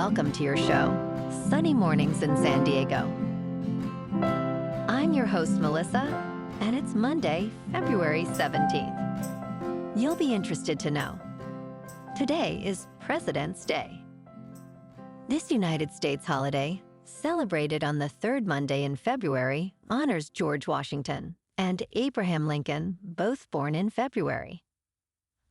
welcome to your show, Sunny Mornings in San Diego. I'm your host, Melissa, and it's Monday, February 17th. You'll be interested to know, today is President's Day. This United States holiday, celebrated on the third Monday in February, honors George Washington and Abraham Lincoln, both born in February.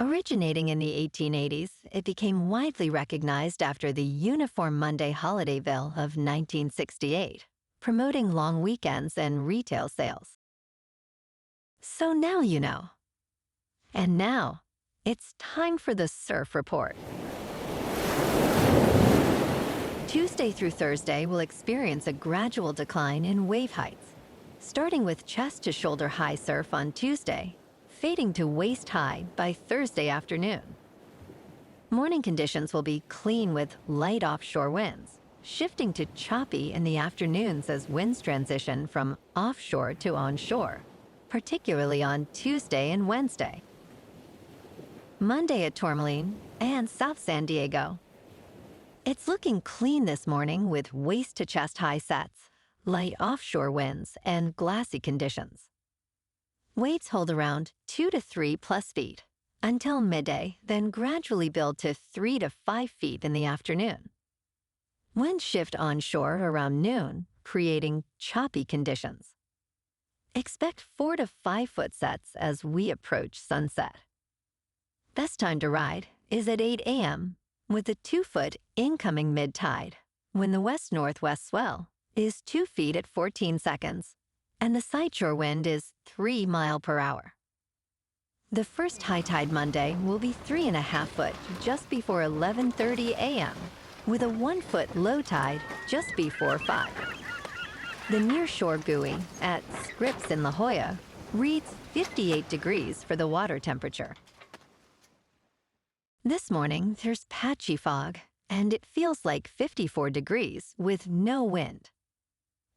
Originating in the 1880s, it became widely recognized after the Uniform Monday holiday bill of 1968, promoting long weekends and retail sales. So now you know. And now, it's time for the Surf Report. Tuesday through Thursday will experience a gradual decline in wave heights, starting with chest-to-shoulder high surf on Tuesday, fading to waist-high by Thursday afternoon. Morning conditions will be clean with light offshore winds, shifting to choppy in the afternoons as winds transition from offshore to onshore, particularly on Tuesday and Wednesday. Monday at Tourmaline and South San Diego. It's looking clean this morning with waist-to-chest high sets, light offshore winds, and glassy conditions. Waves hold around 2 to 3 plus feet until midday, then gradually build to 3 to 5 feet in the afternoon. Winds shift onshore around noon, creating choppy conditions. Expect 4 to 5 foot sets as we approach sunset. Best time to ride is at 8 a.m. with a 2-foot incoming mid-tide, when the west-northwest swell is 2 feet at 14 seconds, and the sideshore wind is 3 miles per hour. The first high tide Monday will be 3.5 foot just before 11:30 a.m., with a 1-foot low tide just before 5. The nearshore buoy at Scripps in La Jolla reads 58 degrees for the water temperature. This morning, there's patchy fog, and it feels like 54 degrees with no wind.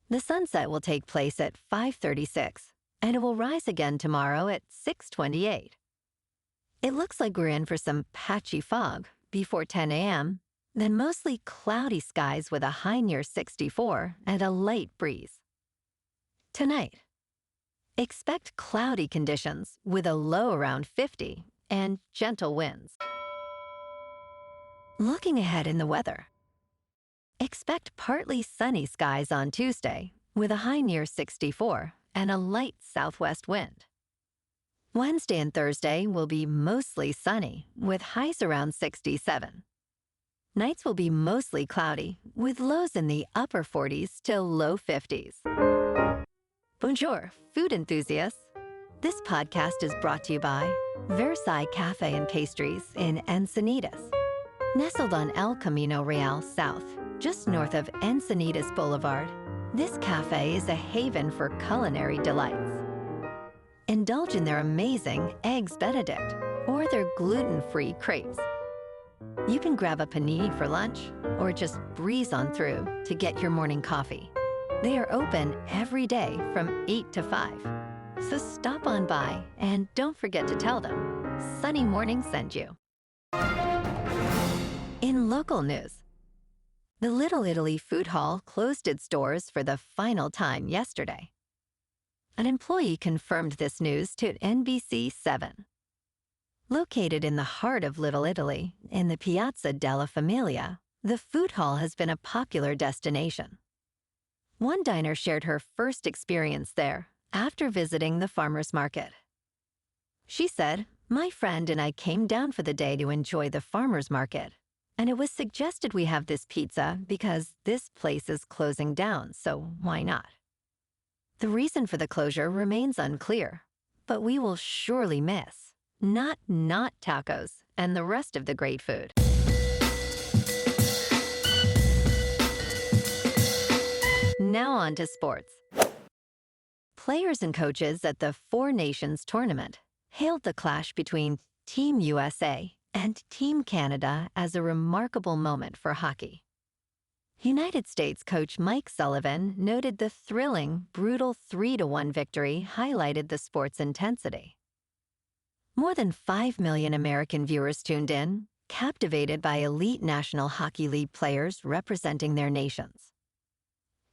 The sunset will take place at 5:36, and it will rise again tomorrow at 6:28. It looks like we're in for some patchy fog before 10 a.m., then mostly cloudy skies with a high near 64 and a light breeze. Tonight, expect cloudy conditions with a low around 50 and gentle winds. Looking ahead in the weather, expect partly sunny skies on Tuesday with a high near 64 and a light southwest wind. Wednesday and Thursday will be mostly sunny with highs around 67. Nights will be mostly cloudy with lows in the upper 40s to low 50s. Bonjour, food enthusiasts. This podcast is brought to you by Versailles Cafe and Pastries in Encinitas. Nestled on El Camino Real South, just north of Encinitas Boulevard, this cafe is a haven for culinary delights. Indulge in their amazing Eggs Benedict or their gluten-free crepes. You can grab a panini for lunch or just breeze on through to get your morning coffee. They are open every day from 8 to 5. So stop on by and don't forget to tell them Sunny Morning sent you. In local news, the Little Italy Food Hall closed its doors for the final time yesterday. An employee confirmed this news to NBC7. Located in the heart of Little Italy, in the Piazza della Famiglia, the food hall has been a popular destination. One diner shared her first experience there after visiting the farmer's market. She said, "My friend and I came down for the day to enjoy the farmer's market, and it was suggested we have this pizza because this place is closing down, so why not?" The reason for the closure remains unclear, but we will surely miss not tacos and the rest of the great food. Now on to sports. Players and coaches at the Four Nations tournament hailed the clash between Team USA and Team Canada as a remarkable moment for hockey. United States coach Mike Sullivan noted the thrilling, brutal 3-1 victory highlighted the sport's intensity. More than 5 million American viewers tuned in, captivated by elite National Hockey League players representing their nations.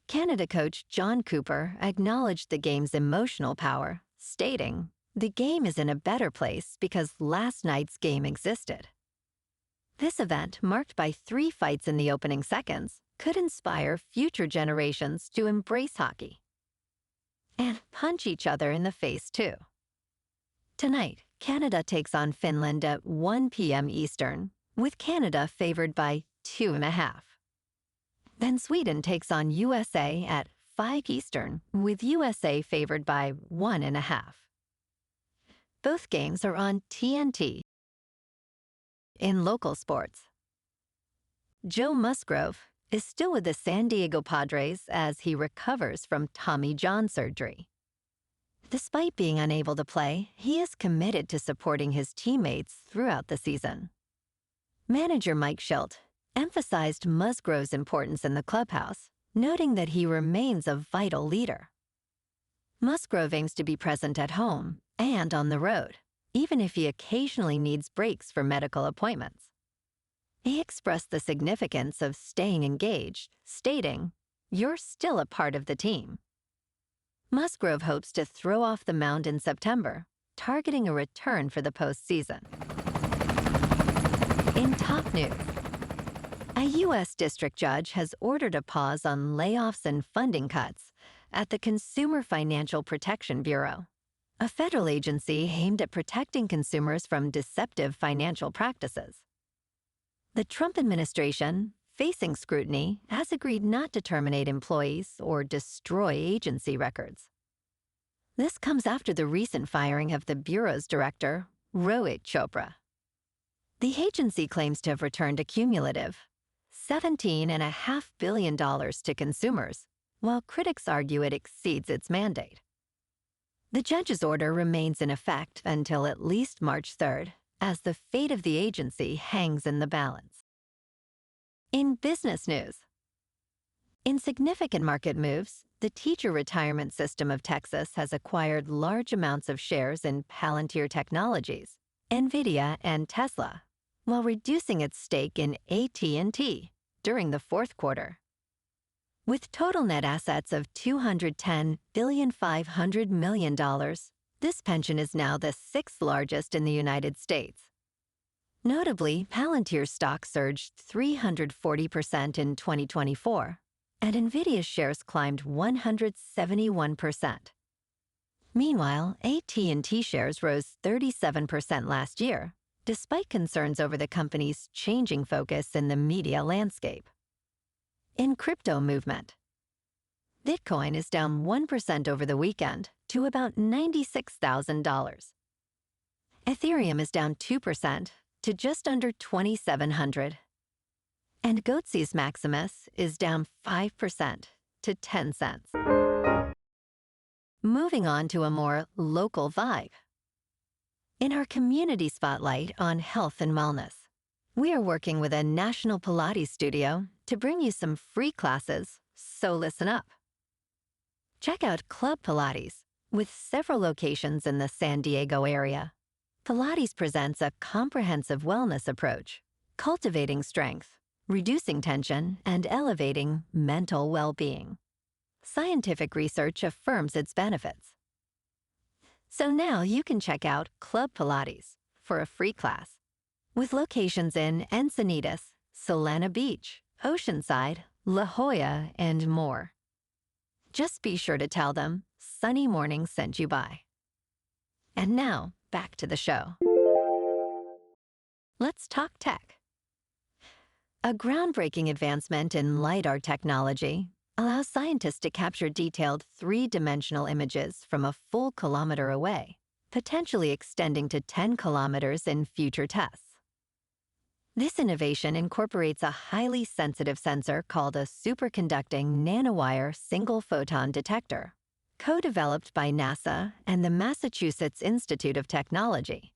Canada coach John Cooper acknowledged the game's emotional power, stating, "The game is in a better place because last night's game existed." This event, marked by 3 fights in the opening seconds, could inspire future generations to embrace hockey. And punch each other in the face, too. Tonight, Canada takes on Finland at 1 p.m. Eastern, with Canada favored by 2.5. Then Sweden takes on USA at 5 Eastern, with USA favored by 1.5. Both games are on TNT. In local sports, Joe Musgrove is still with the San Diego Padres as he recovers from Tommy John surgery. Despite being unable to play, he is committed to supporting his teammates throughout the season. Manager Mike Schilt emphasized Musgrove's importance in the clubhouse, noting that he remains a vital leader. Musgrove aims to be present at home and on the road, even if he occasionally needs breaks for medical appointments. He expressed the significance of staying engaged, stating, "You're still a part of the team." Musgrove hopes to throw off the mound in September, targeting a return for the postseason. In top news, a U.S. district judge has ordered a pause on layoffs and funding cuts at the Consumer Financial Protection Bureau, a federal agency aimed at protecting consumers from deceptive financial practices. The Trump administration, facing scrutiny, has agreed not to terminate employees or destroy agency records. This comes after the recent firing of the Bureau's director, Rohit Chopra. The agency claims to have returned a cumulative $17.5 billion to consumers, while critics argue it exceeds its mandate. The judge's order remains in effect until at least March 3rd, as the fate of the agency hangs in the balance. In business news, in significant market moves, the teacher retirement system of Texas has acquired large amounts of shares in Palantir Technologies, Nvidia, and Tesla, while reducing its stake in AT&T during the fourth quarter. With total net assets of $210.5 billion, this pension is now the 6th largest in the United States. Notably, Palantir stock surged 340% in 2024, and Nvidia's shares climbed 171%. Meanwhile, AT&T shares rose 37% last year, despite concerns over the company's changing focus in the media landscape. In crypto movement, Bitcoin is down 1% over the weekend to about $96,000. Ethereum is down 2% to just under 2,700. And Goatse's Maximus is down 5% to 10 cents. Moving on to a more local vibe. In our community spotlight on health and wellness, we are working with a national Pilates studio to bring you some free classes, so listen up. Check out Club Pilates, with several locations in the San Diego area. Pilates presents a comprehensive wellness approach, cultivating strength, reducing tension, and elevating mental well-being. Scientific research affirms its benefits. So now you can check out Club Pilates for a free class, with locations in Encinitas, Solana Beach, Oceanside, La Jolla, and more. Just be sure to tell them Sunny Morning sent you by. And now, back to the show. Let's talk tech. A groundbreaking advancement in LiDAR technology allows scientists to capture detailed 3-dimensional images from a full kilometer away, potentially extending to 10 kilometers in future tests. This innovation incorporates a highly sensitive sensor called a superconducting nanowire single-photon detector, co-developed by NASA and the Massachusetts Institute of Technology.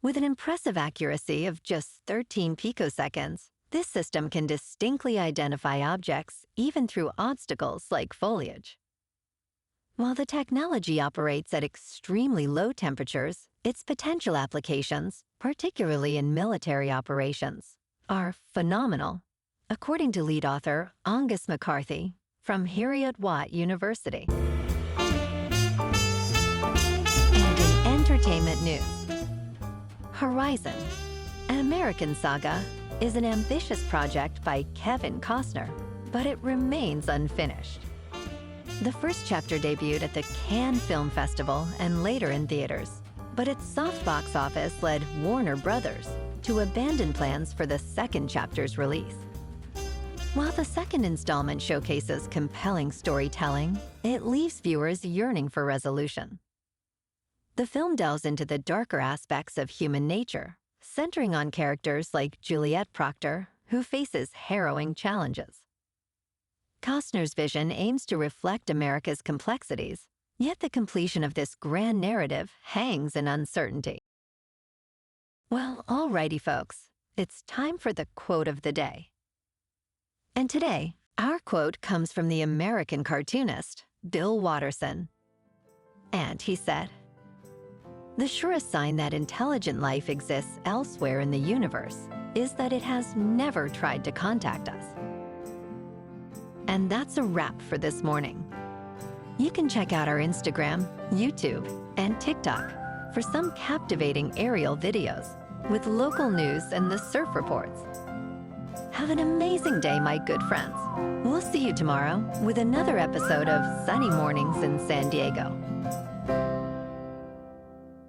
With an impressive accuracy of just 13 picoseconds, this system can distinctly identify objects even through obstacles like foliage. While the technology operates at extremely low temperatures, its potential applications, particularly in military operations, are phenomenal, according to lead author Angus McCarthy from Heriot-Watt University. And in entertainment news, Horizon, an American Saga, is an ambitious project by Kevin Costner, but it remains unfinished. The first chapter debuted at the Cannes Film Festival and later in theaters, but its soft box office led Warner Brothers to abandon plans for the second chapter's release. While the second installment showcases compelling storytelling, it leaves viewers yearning for resolution. The film delves into the darker aspects of human nature, centering on characters like Juliet Proctor, who faces harrowing challenges. Costner's vision aims to reflect America's complexities, yet the completion of this grand narrative hangs in uncertainty. Well, alrighty folks, it's time for the quote of the day. And today, our quote comes from the American cartoonist, Bill Watterson. And he said, "The surest sign that intelligent life exists elsewhere in the universe is that it has never tried to contact us." And that's a wrap for this morning. You can check out our Instagram, YouTube, and TikTok for some captivating aerial videos with local news and the surf reports. Have an amazing day, my good friends. We'll see you tomorrow with another episode of Sunny Mornings in San Diego.